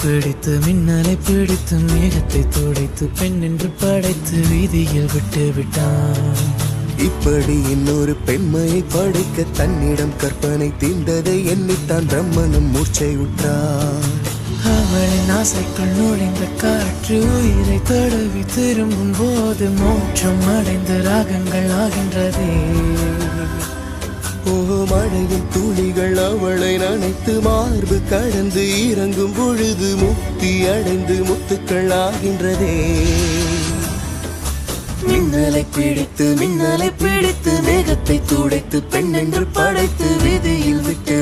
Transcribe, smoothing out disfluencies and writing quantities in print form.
பிடித்து மின்னலை பிடித்து மேகத்தை துடைத்து பெண் என்று படைத்து வீதியில் விட்டு விட்டான். இப்படி இன்னொரு பெண்மையை படைக்க தன்னிடம் கற்பனை தீண்டதை எண்ணித்தான் பிரம்மனும் மூர்ச்சை உற்றான். அவளின் ஆசைக்குள் நுழைந்த காற்று உயிரை தடவி திரும்பும் போது மோட்சம் அடைந்து ராகங்கள் ஆகின்றதே. மழையின் துளிகள் அவளை நனைத்து மார்பு கடந்து இறங்கும் பொழுது முக்தி அடைந்து முத்துக்கள் ஆகின்றதே. மின்னலை பிடித்து மின்னலை பிடித்து மேகத்தை துடைத்து பெண் என்று படைத்து விதியில் விட்டு